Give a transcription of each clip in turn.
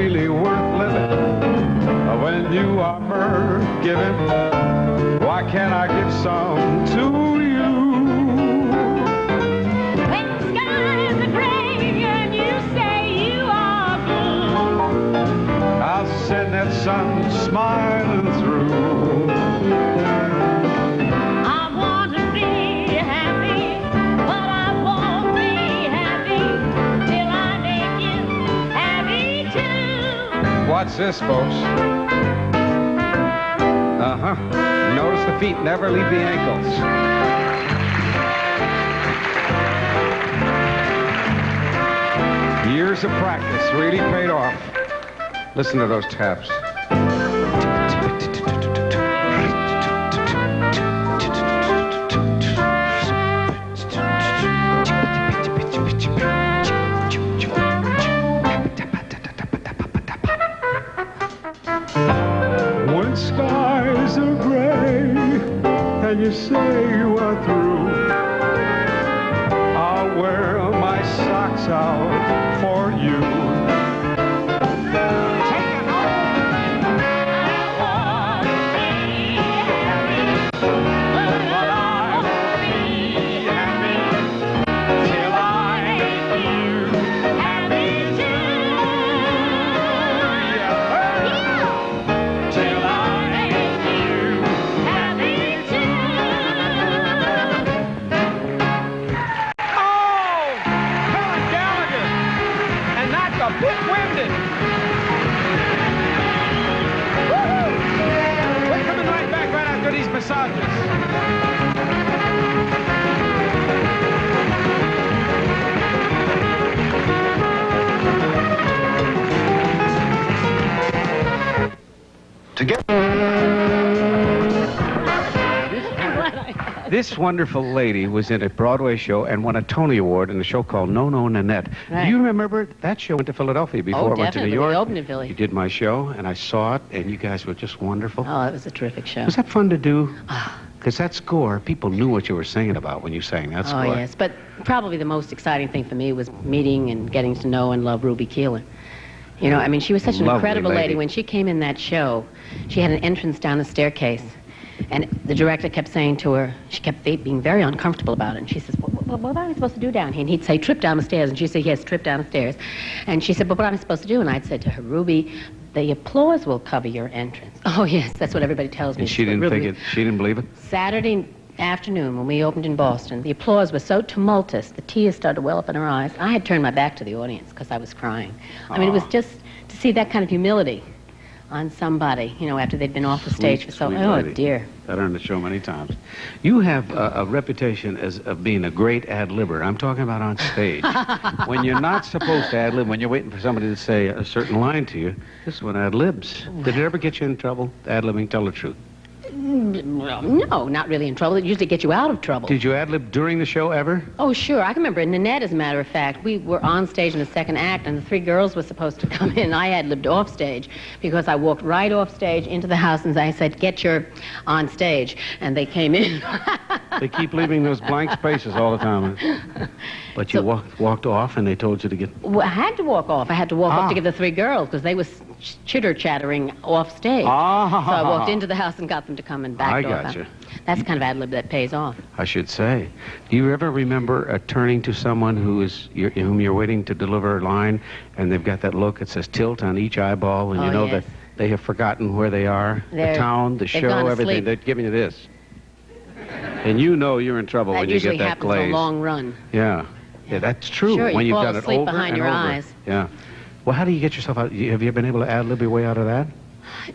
really worth living when you are forgiven? Why can't I give some to you? When the skies are gray and you say you are blue, I'll send that sun smiling through. I want to be happy, but I won't be happy till I make you happy too. What's this, folks? Notice the feet never leave the ankles. Years of practice really paid off. Listen to those taps. When skies are gray and you say you are through, I'll wear my socks out for you. Take it home. I want to be happy, But I won't be happy till I make you happy too. till I make you. Happy Oh, Helen Gallagher, and that's a bit winded. Woo-hoo! We're coming right back right after these massages. This wonderful lady was in a Broadway show and won a Tony Award in a show called No No Nanette. Right. Do you remember that show went to Philadelphia before it went to New definitely. York? They opened in Philly. You did my show, and I saw it, and you guys were just wonderful. Oh, it was a terrific show. Was that fun to do? Because that score, people knew what you were singing about when you sang that score. Oh, yes. But probably the most exciting thing for me was meeting and getting to know and love Ruby Keeler. You know, I mean, she was such an Lovely incredible lady. lady. When she came in that show, she had an entrance down the staircase. And the director kept saying to her, she kept being very uncomfortable about it. And she says, what am I supposed to do down here? And he'd say, trip down the stairs. And she'd say, yes, trip down the stairs. And she said, but what am I supposed to do? And I'd say to her, Ruby, the applause will cover your entrance. Oh, yes, that's what everybody tells me. And she That's what didn't Ruby- think it, she didn't believe it? Saturday afternoon when we opened in Boston, the applause was so tumultuous, the tears started to well up in her eyes. I had turned my back to the audience because I was crying. I mean, it was just to see that kind of humility on somebody, you know, after they'd been off the stage for so Sweet long. Oh, lady. dear. I've heard the show many times. You have a reputation of being a great ad-libber. I'm talking about on stage. When you're not supposed to ad-lib, when you're waiting for somebody to say a certain line to you, this is when ad-libs. Did it ever get you in trouble, ad-libbing? Tell the truth. Well, no, not really in trouble. It usually gets you out of trouble. Did you ad-lib during the show ever? Oh, sure. I can remember in Nanette, as a matter of fact, we were on stage in the second act, and the three girls were supposed to come in. I ad-libbed off stage because I walked right off stage into the house, and I said, get your on stage. And they came in. They keep leaving those blank spaces all the time. But you walked off, and they told you to get... Well, I had to walk off. I had to walk off to get the three girls because they were chitter-chattering off stage. So I walked into the house and got them to come and back off. I gotcha. That's kind of ad-lib that pays off. I should say. Do you ever remember turning to someone whom you're waiting to deliver a line, and they've got that look that says tilt on each eyeball, and you know yes. that they have forgotten where they are, the town, the they've show, gone to everything. sleep. They're giving you this. And you know you're in trouble That when you get usually that happens glaze. a long run. Yeah. Yeah, that's true. Sure, when you you've fall done it asleep over behind and your over. eyes. Yeah. Well, how do you get yourself out? Have you ever been able to ad-lib your way out of that?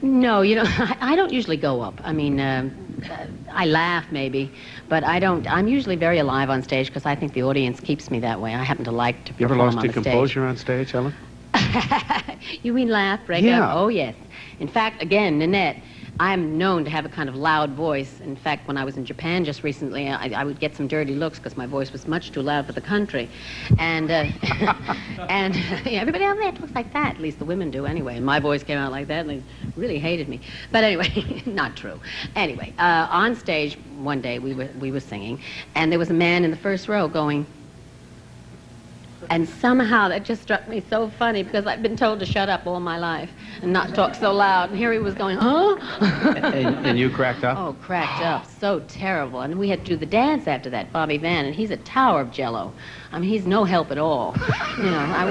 No, you know, I don't usually go up. I mean, I laugh maybe, but I don't. I'm usually very alive on stage because I think the audience keeps me that way. I happen to like to You ever perform lost on your the composure on stage, Helen? stage. You mean laugh, break Yeah. up? Oh, yes. In fact, again, Nanette, I'm known to have a kind of loud voice. In fact, when I was in Japan just recently, I would get some dirty looks because my voice was much too loud for the country. And and everybody else there talks like that. At least the women do anyway. And my voice came out like that, and they really hated me. But anyway, not true. Anyway, on stage one day we were singing, and there was a man in the first row going, And somehow that just struck me so funny because I've been told to shut up all my life and not talk so loud. And here he was going, huh? And you cracked up? Oh, cracked up. So terrible. And we had to do the dance after that, Bobby Van, and he's a tower of jello. I mean, he's no help at all. You know, I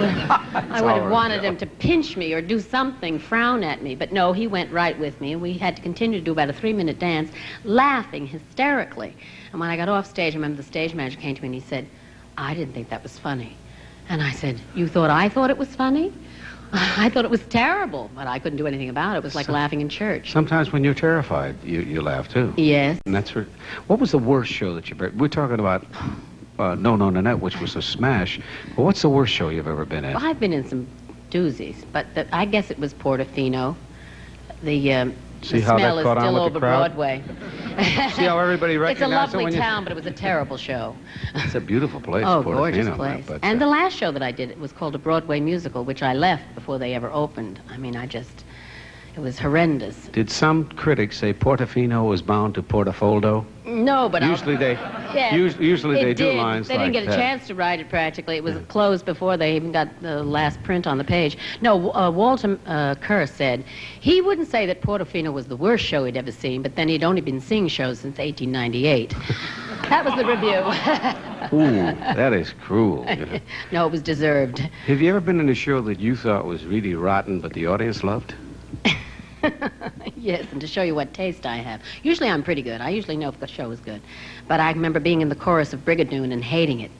would have wanted him to pinch me or do something, frown at me. But no, he went right with me. And we had to continue to do about a 3-minute dance, laughing hysterically. And when I got off stage, I remember the stage manager came to me and he said, I didn't think that was funny. And I said, you thought I thought it was funny? I thought it was terrible, but I couldn't do anything about it. It was like laughing in church. Sometimes when you're terrified, you laugh too. Yes. And that's what was the worst show that we're talking about No, Nanette, which was a smash. But what's the worst show you've ever been in? Well, I've been in some doozies, but I guess it was Portofino. The how smell that is caught on still with the over crowd? Broadway. See how everybody It's a recognized it lovely when town, but it was a terrible show. It's a beautiful place, Oh, Portofino, gorgeous place. but, And the last show that I did, it was called a Broadway musical, which I left before they ever opened. I mean, it was horrendous. Did some critics say Portofino was bound to Portafoldo? No, but Usually they It do did. lines They like didn't get that. a chance to write it practically. It was closed before they even got the last print on the page. No, Walter Kerr said he wouldn't say that Portofino was the worst show he'd ever seen, but then he'd only been seeing shows since 1898. That was the review. Ooh, that is cruel. You know. No, it was deserved. Have you ever been in a show that you thought was really rotten, but the audience loved? Yes, and to show you what taste I have. Usually I'm pretty good. I usually know if the show is good. But I remember being in the chorus of Brigadoon and hating it.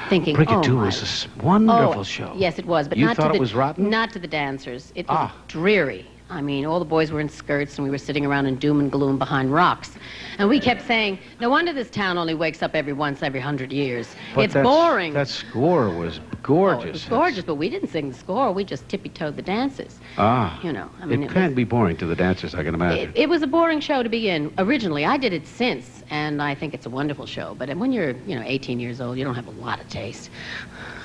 Thinking, Brigadoon oh, was a wonderful show. Yes, it was. But You not thought to it was rotten? Not to the dancers. It was dreary. I mean, all the boys were in skirts, and we were sitting around in doom and gloom behind rocks. And we kept saying, no wonder this town only wakes up every 100 years. But It's boring. That score was Oh, gorgeous. it was gorgeous, but we didn't sing the score. We just tippy-toed the dances. You know, I mean, it can be boring to the dancers, I can imagine. It was a boring show to begin. Originally, I did it since, and I think it's a wonderful show. But when you're, 18 years old, you don't have a lot of taste.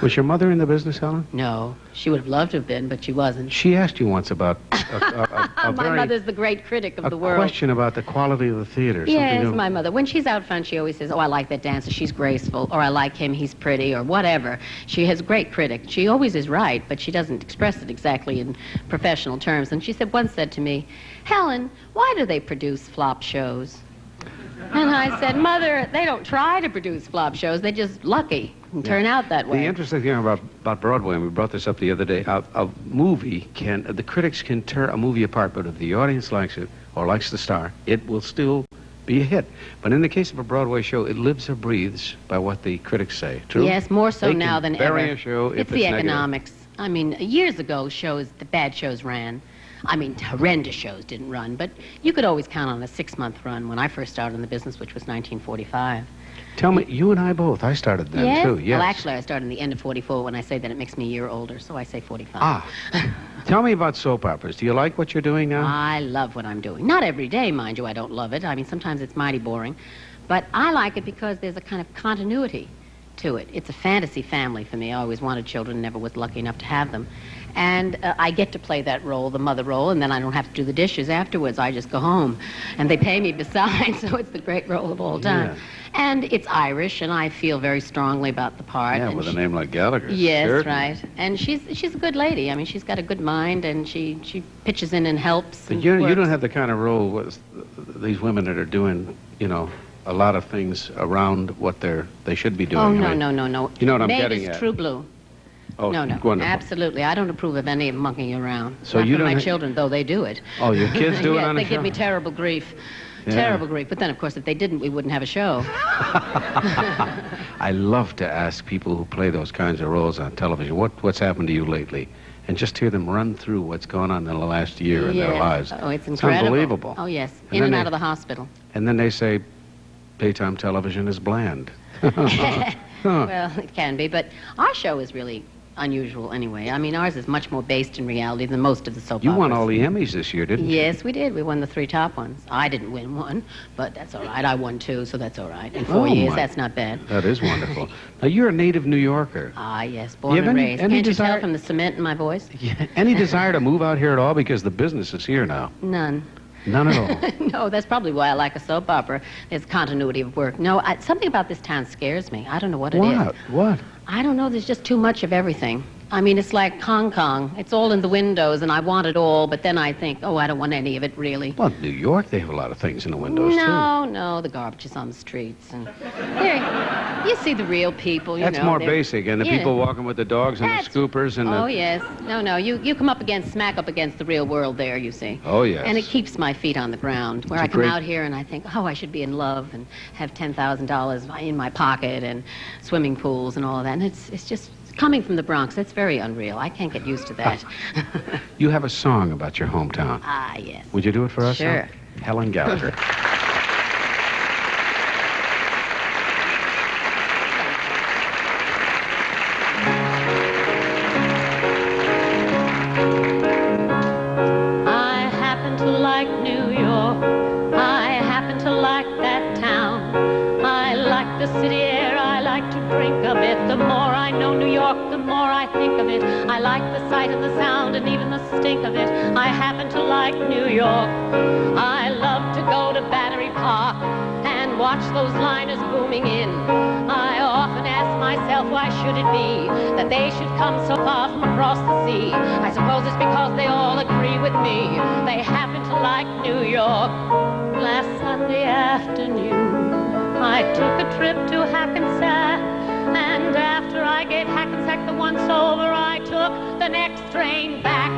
Was your mother in the business, Helen? No, she would have loved to have been, but she wasn't. She asked you once about My mother's the great critic of the world. A question about the quality of the theater. Yes, my mother. When she's out front, she always says, oh, I like that dancer, she's graceful, or I like him, he's pretty, or whatever. She has a great critic. She always is right, but she doesn't express it exactly in professional terms. And she once said to me, Helen, why do they produce flop shows? And I said, Mother, they don't try to produce flop shows, they're just lucky and turn out that way. The interesting thing about Broadway, and we brought this up the other day, a movie the critics can tear a movie apart, but if the audience likes it, or likes the star, it will still be a hit. But in the case of a Broadway show, it lives or breathes by what the critics say. True? Yes, more so They now can than ever. bury a show if it's the negative. economics. I mean, years ago, the bad shows ran. I mean, horrendous shows didn't run, but you could always count on a 6-month run when I first started in the business, which was 1945. Tell me, you and I both, I started then too, yes. Well, actually, I started in the end of 44. When I say that, it makes me a year older, so I say 45. Tell me about soap operas. Do you like what you're doing now? I love what I'm doing. Not every day, mind you, I don't love it. I mean, sometimes it's mighty boring. But I like it because there's a kind of continuity to it. It's a fantasy family for me. I always wanted children, never was lucky enough to have them. And I get to play that role, the mother role, and then I don't have to do the dishes afterwards. I just go home. And they pay me besides, so it's the great role of all time. Yeah. And it's Irish, and I feel very strongly about the part. Yeah, and with a name like Gallagher. Yes, certainly. right. And she's a good lady. I mean, she's got a good mind, and she pitches in and helps. But and you don't works. have the kind of role with these women that are doing, a lot of things around what they should be doing. Oh, I no, mean, no, no. You know what I'm Maeve getting is at. true blue. Oh, No, wonderful. absolutely. I don't approve of any monkeying around. So Not you for don't my ha- children, though they do it. Oh, your kids do it Yes, on the they give show? me terrible grief. Yeah. Terrible grief. But then, of course, if they didn't, we wouldn't have a show. I love to ask people who play those kinds of roles on television, what's happened to you lately? And just hear them run through what's gone on in the last year in their Yes. lives. Oh, it's incredible. It's unbelievable. Oh, yes. And In then and they- out of the hospital. And then they say, daytime television is bland. Well, it can be, but our show is really unusual anyway. I mean, ours is much more based in reality than most of the soap You operas. won all the Emmys this year, didn't you? Yes, we did. We won the 3 top ones. I didn't win one, but that's all right. I won 2, so that's all right. In 4 Oh, years, my- that's not bad. That is wonderful. Now, you're a native New Yorker. Ah, yes, born You have and any- raised. any Can't you desire- tell from the cement in my voice? Any desire to move out here at all? Because the business is here now. None. None at all. No, that's probably why I like a soap opera. There's continuity of work. No, something about this town scares me. I don't know what it is. What? I don't know. There's just too much of everything. I mean, it's like Hong Kong. It's all in the windows, and I want it all, but then I think, oh, I don't want any of it, really. Well, New York, they have a lot of things in the windows, too. No, the garbage is on the streets. And there, you see the real people, you know. That's more basic, and the yeah. people walking with the dogs and the scoopers and Oh, the... yes. No, you come smack up against the real world there, you see. Oh, yes. And it keeps my feet on the ground, where I come out here and I think, oh, I should be in love and have $10,000 in my pocket and swimming pools and all of that. And it's just... Coming from the Bronx, that's very unreal. I can't get used to that. You have a song about your hometown. Ah, yes. Would you do it for us? Sure. Helen Gallagher. I happen to like New York. I happen to like that town. I like the city air. I like to drink of it. The more I know New York, the more I think of it. I like the sight and the sound and even the stink of it. I happen to like New York. I love to go to Battery Park and watch those liners booming in. I often ask myself, why should it be that they should come so far from across the sea? I suppose it's because they all agree with me. They happen to like New York. Last Sunday afternoon, I took a trip to Hackensack, and after I gave Hackensack the once over, I took the next train back.